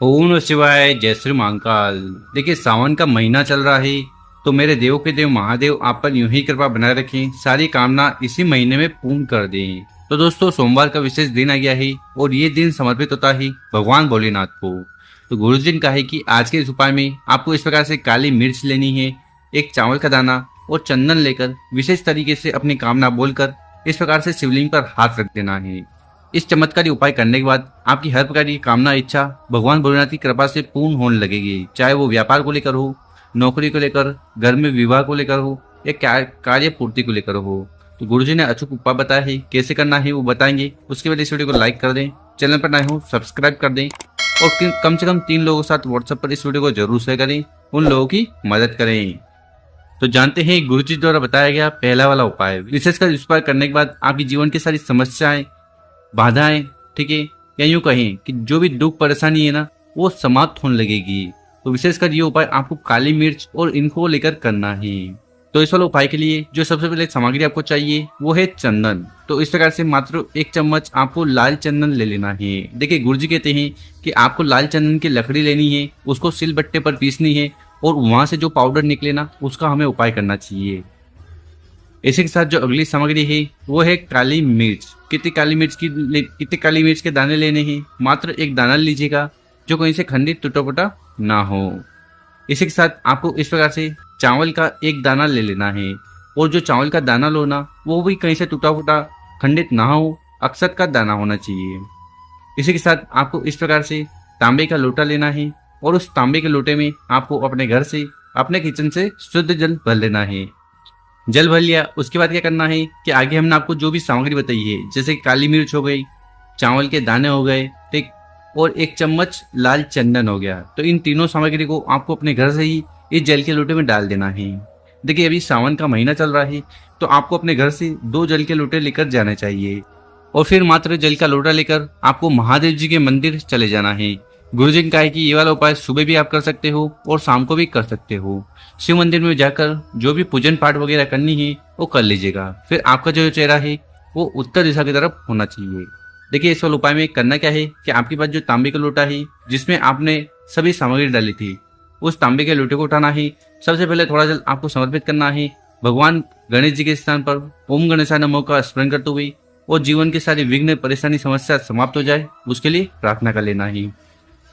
ओम नमः शिवाय। जय श्री महाकाल। देखिए, सावन का महीना चल रहा है, तो मेरे देव के देव महादेव आप पर यूं ही कृपा बनाए रखें, सारी कामना इसी महीने में पूर्ण कर दें। तो दोस्तों, सोमवार का विशेष दिन आ गया है और ये दिन समर्पित होता है भगवान भोलेनाथ को। तो गुरुजी ने कहा है कि आज के इस उपाय में आपको इस प्रकार से काली मिर्च लेनी है, एक चावल का दाना और चंदन लेकर विशेष तरीके से अपनी कामना बोलकर इस प्रकार से शिवलिंग पर हाथ रख देना है। इस चमत्कारी उपाय करने के बाद आपकी हर प्रकार की कामना इच्छा भगवान भोलेनाथ की कृपा से पूर्ण होने लगेगी, चाहे वो व्यापार को लेकर हो, नौकरी को लेकर, घर में विवाह को लेकर हो या कार्य पूर्ति को लेकर हो। तो गुरुजी ने अचूक उपाय बताया है, कैसे करना है वो बताएंगे। उसके बाद इस वीडियो को लाइक कर दें, चैनल पर नए हो सब्सक्राइब कर दें और कम से कम 3 लोगों के साथ व्हाट्सएप पर इस वीडियो को जरूर शेयर करें, उन लोगों की मदद करें। तो जानते हैं गुरुजी द्वारा बताया गया पहला वाला उपाय। विशेषकर इस उपाय करने के बाद आपकी जीवन की सारी समस्याएं, बाधाएं, ठीक है, या यूं कहें कि जो भी दुख परेशानी है ना, वो समाप्त होने लगेगी। तो विशेषकर ये उपाय आपको काली मिर्च और इनको लेकर करना है। तो इस वाले उपाय के लिए जो सबसे पहले सामग्री आपको चाहिए वो है चंदन। तो इस प्रकार से मात्र 1 चम्मच आपको लाल चंदन ले लेना है। देखिए, गुरुजी कहते हैं कि आपको लाल चंदन की लकड़ी लेनी है, उसको सिलबट्टे पर पीसनी है और वहां से जो पाउडर निकले ना, उसका हमें उपाय करना चाहिए। इसी के साथ जो अगली सामग्री है वो है काली मिर्च। कितनी काली मिर्च के दाने लेने हैं? मात्र 1 दाना लीजिएगा जो कहीं से खंडित टूटा फूटा ना हो। इसी के साथ आपको इस प्रकार से चावल का 1 दाना ले लेना है और जो चावल का दाना लो ना, वो भी कहीं से टूटा फूटा खंडित ना हो, अक्षत का दाना होना चाहिए। इसी के साथ आपको इस प्रकार से तांबे का लोटा लेना है और उस तांबे के लोटे में आपको अपने घर से, अपने किचन से शुद्ध जल भर लेना है। जल भर लिया, उसके बाद क्या करना है कि आगे हमने आपको जो भी सामग्री बताई है, जैसे काली मिर्च हो गई, चावल के दाने हो गए, ठीक, और 1 चम्मच लाल चंदन हो गया, तो इन तीनों सामग्री को आपको अपने घर से ही इस जल के लोटे में डाल देना है। देखिए, अभी सावन का महीना चल रहा है, तो आपको अपने घर से 2 जल के लोटे लेकर जाने चाहिए और फिर मात्र जल का लोटा लेकर आपको महादेव जी के मंदिर चले जाना है। गुरुजी ने कहा है कि ये वाला उपाय सुबह भी आप कर सकते हो और शाम को भी कर सकते हो। शिव मंदिर में जाकर जो भी पूजन पाठ वगैरह करनी है वो कर लीजिएगा। फिर आपका जो चेहरा है वो उत्तर दिशा की तरफ होना चाहिए। देखिए, इस वाले उपाय में करना क्या है कि आपके पास जो तांबे का लोटा है जिसमें आपने सभी सामग्री डाली थी, उस तांबे के लोटे को उठाना है। सबसे पहले थोड़ा जल आपको समर्पित करना है भगवान गणेश जी के स्थान पर ओम गणेशाय नमः का स्मरण करते हुए, और जीवन की सारी विघ्न परेशानी समस्या समाप्त हो जाए उसके लिए प्रार्थना कर लेना है।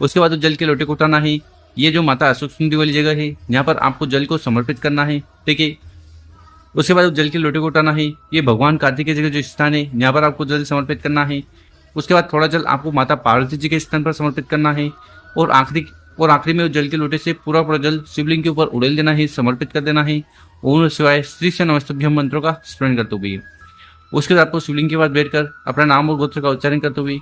उसके बाद उस जल के लोटे को उठाना है। ये जो माता अशोक सुंदरी वाली जगह है, यहाँ पर आपको जल को समर्पित करना है, ठीक है। उसके बाद उस जल के लोटे को उठाना है। ये भगवान कार्तिक जगह जो स्थान है, यहाँ पर आपको जल समर्पित करना है। उसके बाद थोड़ा जल आपको माता पार्वती जी के स्थान पर समर्पित करना है और आखिरी में उस जल के लोटे से पूरा जल शिवलिंग के ऊपर उड़ेल देना है, समर्पित कर देना है। ओम नमः शिवाय श्री से नमस्तुभ्यम मंत्रों का स्मरण करते हुए उसके बाद आपको शिवलिंग के बाद बैठकर अपना नाम और गोत्र का उच्चारण करते हुए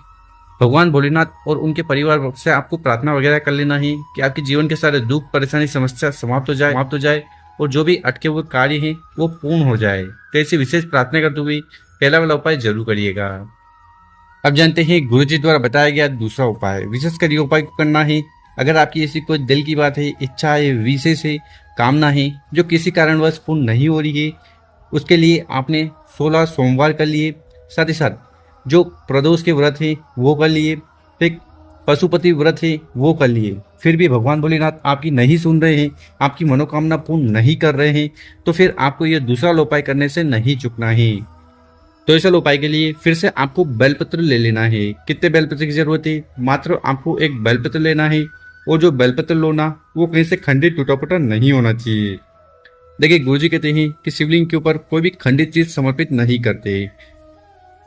भगवान भोलेनाथ और उनके परिवार से आपको प्रार्थना वगैरह कर लेना है कि आपके जीवन के सारे दुख परेशानी समस्या समाप्त हो जाए और जो भी अटके हुए कार्य हैं वो पूर्ण हो जाए। तो ऐसी विशेष प्रार्थना करते हुए पहला वाला उपाय जरूर करिएगा। अब जानते हैं गुरुजी द्वारा बताया गया दूसरा उपाय। विशेषकर ये उपाय को करना है अगर आपकी ऐसी कोई दिल की बात है, इच्छा है, विशेष है, कामना है जो किसी कारणवश पूर्ण नहीं हो रही है, उसके लिए आपने 16 सोमवार कर लिए, साथ ही साथ जो प्रदोष के व्रत है वो कर लिए, फिर पशुपति व्रत है वो कर लिए, फिर भी भगवान भोलेनाथ आपकी नहीं सुन रहे हैं, आपकी मनोकामना पूर्ण नहीं कर रहे हैं, तो फिर आपको यह दूसरा उपाय करने से नहीं चूकना है। तो इस उपाय के लिए फिर से आपको बेलपत्र ले लेना है। कितने बेलपत्र की जरूरत है? मात्र आपको 1 बेलपत्र लेना है और जो बेलपत्र लो ना, वो कहीं से खंडित टूटा फूटा नहीं होना चाहिए। देखिए, गुरुजी कहते हैं कि शिवलिंग के ऊपर कोई भी खंडित चीज समर्पित नहीं करते।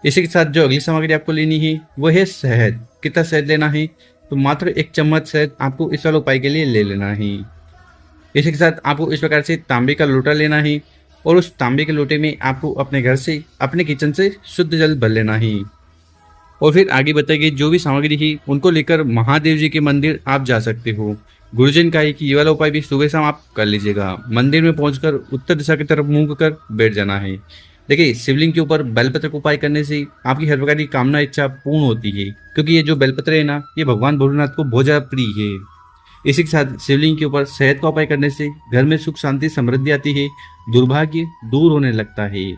इसी के साथ जो अगली सामग्री आपको लेनी है वो है शहद। कितना शहद लेना है? तो मात्र 1 चम्मच शहद आपको इस वाले उपाय के लिए ले लेना है। इसी के साथ आपको इस प्रकार से तांबे का लोटा लेना है और उस तांबे के लोटे में आपको अपने घर से, अपने किचन से शुद्ध जल भर लेना है। और फिर आगे बताई गई जो भी सामग्री है उनको लेकर महादेव जी के मंदिर आप जा सकते हो। गुरुजी ने कहा है कि ये वाला उपाय भी सुबह शाम आप कर लीजिएगा। मंदिर में पहुंचकर उत्तर दिशा की तरफ मुंह कर बैठ जाना है। देखिए, शिवलिंग के ऊपर बेलपत्र को उपाय करने से आपकी हर प्रकार की कामना इच्छा पूर्ण होती है, क्योंकि ये जो बेलपत्र है ना, ये भगवान भोलेनाथ को बहुत ज्यादा प्रिय है। इसी के साथ शिवलिंग के ऊपर शहद का उपाय करने से घर में सुख शांति समृद्धि आती है, दुर्भाग्य दूर होने लगता है।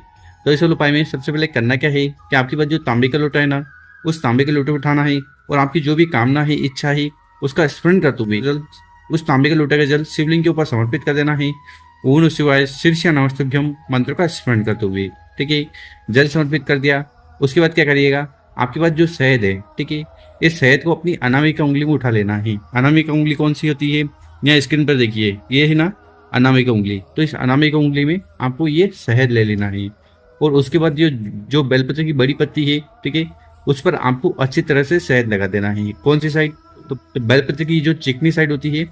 तो इस उपाय में सबसे पहले करना क्या है कि आपके पास जो तांबे का लोटा है ना, उस तांबे के लोटे उठाना है और आपकी जो भी कामना है, इच्छा है, उसका स्मरण करते हुए जल उस तांबे के लोटे का जल शिवलिंग के ऊपर समर्पित कर देना है। ओम नमः शिवाय शीर्षा नमस्तुभ्यम मंत्र का स्मरण करते हुए, ठीक है, जल समर्पित कर दिया। उसके बाद क्या करिएगा, आपके पास जो शहद है, ठीक है, इस शहद को अपनी अनामिका उंगली में उठा लेना है। अनामिका उंगली कौन सी होती है, यहाँ स्क्रीन पर देखिए, ये है ना अनामिका उंगली। तो इस अनामिका उंगली में आपको ये शहद ले लेना है और उसके बाद जो जो बेलपत्र की बड़ी पत्ती है, ठीक है, उस पर आपको अच्छी तरह से शहद लगा देना है। कौन सी साइड, तो बेलपत्र की जो चिकनी साइड होती है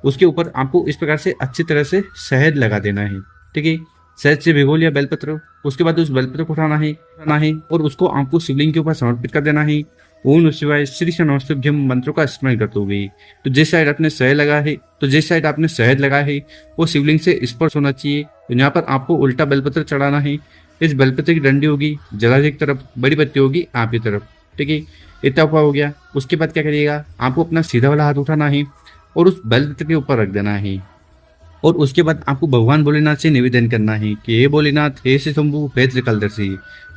उसके ऊपर आपको इस प्रकार से अच्छी तरह से शहद लगा देना है, ठीक है। शहद से भिगो लिया बेलपत्र, उसके बाद उस बेलपत्र को उठाना है और उसको आपको शिवलिंग के ऊपर समर्पित कर देना है। ओम नमः शिवाय श्री नमस्तुभ्यम मंत्रों का स्मरण करते हुए। तो जिस साइड आपने शहद लगा है, वो शिवलिंग से स्पर्श होना चाहिए। तो यहाँ पर आपको उल्टा बेलपत्र चढ़ाना है। इस बेलपत्र की डंडी होगी जलाशय की तरफ, बड़ी पत्ती होगी आपकी तरफ, ठीक है। इतना उपाय हो गया। उसके बाद क्या करिएगा, आपको अपना सीधा वाला हाथ उठाना है और उस बेलपत्र के ऊपर रख देना है। और उसके बाद आपको भगवान भोलेनाथ से निवेदन करना है कि हे भोलेनाथ, हे श्री शंभु, हे त्रिकालदर्शी,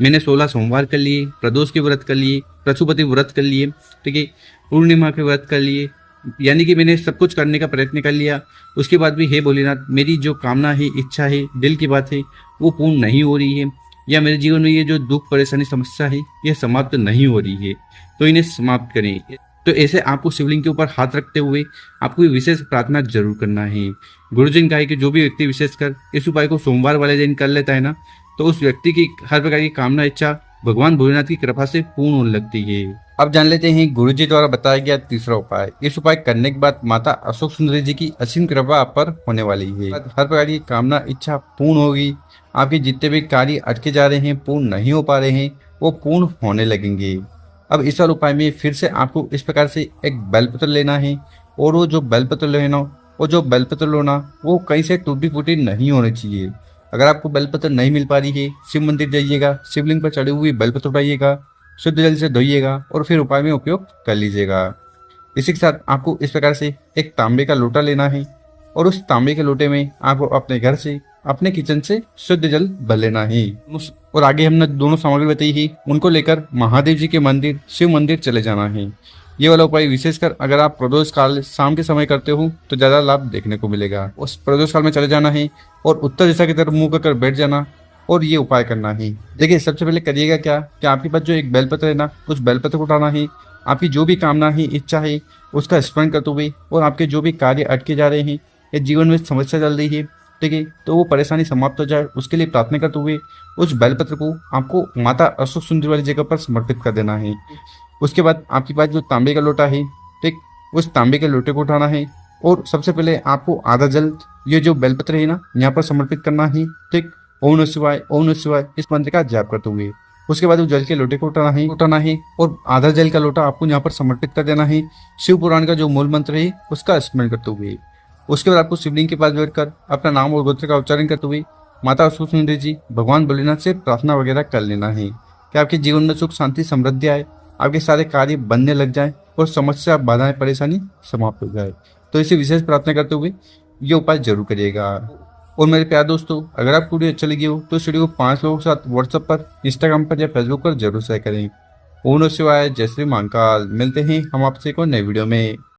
मैंने 16 सोमवार कर लिए, प्रदोष के व्रत कर लिए, पशुपति व्रत कर लिए, ठीक है, पूर्णिमा के व्रत कर लिए, यानी कि मैंने सब कुछ करने का प्रयत्न कर लिया। उसके बाद भी हे भोलेनाथ, मेरी जो कामना है, इच्छा है, दिल की बात है, वो पूर्ण नहीं हो रही है, या मेरे जीवन में ये जो दुख परेशानी समस्या है ये समाप्त नहीं हो रही है, तो इन्हें समाप्त करें। तो ऐसे आपको शिवलिंग के ऊपर हाथ रखते हुए आपको ये विशेष प्रार्थना जरूर करना है। गुरुजी ने कहा है कि जो भी व्यक्ति विशेषकर इस उपाय को सोमवार वाले दिन कर लेता है ना, तो उस व्यक्ति की हर प्रकार की कामना इच्छा भगवान भोलेनाथ की कृपा से पूर्ण होने लगती है। अब जान लेते हैं गुरुजी द्वारा बताया गया तीसरा उपाय। इस उपाय करने के बाद माता अशोक सुंदरी जी की असीम कृपा आप पर होने वाली है। हर प्रकार की कामना इच्छा पूर्ण होगी। आपके जितने भी कार्य अटके जा रहे हैं, पूर्ण नहीं हो पा रहे हैं, वो पूर्ण होने लगेंगे। अब इस वाले उपाय में फिर से आपको इस प्रकार से एक बेलपत्र लेना है और वो जो बेलपत्र लेना वो कहीं से टूटी फूटी नहीं होनी चाहिए। अगर आपको बेलपत्र नहीं मिल पा रही है, शिव मंदिर जाइएगा, शिवलिंग पर चढ़े हुए बेलपत्र उठाइएगा, शुद्ध जल से धोइएगा और फिर उपाय में उपयोग कर लीजिएगा। इसी के साथ आपको इस प्रकार से एक तांबे का लोटा लेना है और उस तांबे के लोटे में आपको अपने घर से, अपने किचन से शुद्ध जल भर लेना है। और आगे हमने दोनों सामग्री बताई है, उनको लेकर महादेव जी के मंदिर, शिव मंदिर चले जाना है। ये वाला उपाय विशेषकर अगर आप प्रदोष काल शाम के समय करते हो तो ज्यादा लाभ देखने को मिलेगा। उस प्रदोष काल में चले जाना है और उत्तर दिशा की तरफ मुंह कर बैठ जाना और ये उपाय करना है। देखिए, सबसे पहले करिएगा क्या कि आपके पास जो एक बेलपत्र है ना, उस बेलपत्र को उठाना है। आपकी जो भी कामना है, इच्छा है, उसका स्मरण करते हुए और आपके जो भी कार्य अटके जा रहे हैं या जीवन में समस्या चल रही है, ठीक है, तो वो परेशानी समाप्त हो जाए, उसके लिए प्रार्थना करते हुए उस बेलपत्र को आपको माता अशोक सुंदरी वाली जगह पर समर्पित कर देना है। उसके बाद आपके पास जो तांबे का लोटा है, ठीक, उस तांबे के लोटे को उठाना है और सबसे पहले आपको आधा जल ये जो बेलपत्र है ना, यहाँ पर समर्पित करना है, ठीक। ओम नमः शिवाय, ओम नमः शिवाय इस मंत्र का जाप करते हुए उसके बाद उस जल के लोटे को उठाना है और आधा जल का लोटा आपको यहाँ पर समर्पित कर देना है। शिव पुराण का जो मूल मंत्र है उसका स्मरण करते हुए उसके बाद आपको शिवलिंग के पास बैठकर अपना नाम और गोत्र का उच्चारण करते हुए माता अशोक सुंदरी जी, भगवान भोलेनाथ से प्रार्थना वगैरह कर लेना है कि आपके जीवन में सुख शांति समृद्धि आए, आपके सारे कार्य बनने लग जाए और समस्या, बाधाएं, परेशानी समाप्त हो जाए। तो इसे विशेष प्रार्थना करते हुए ये उपाय जरूर करिएगा। और मेरे प्यारे दोस्तों, अगर आपको वीडियो अच्छा लगी हो तो इस वीडियो को 5 लोगों के साथ व्हाट्सएप पर, इंस्टाग्राम पर या फेसबुक पर जरूर शेयर करें। ओम नमः शिवाय, जय श्री महाकाल। मिलते हैं हम आपसे एक और नई वीडियो में।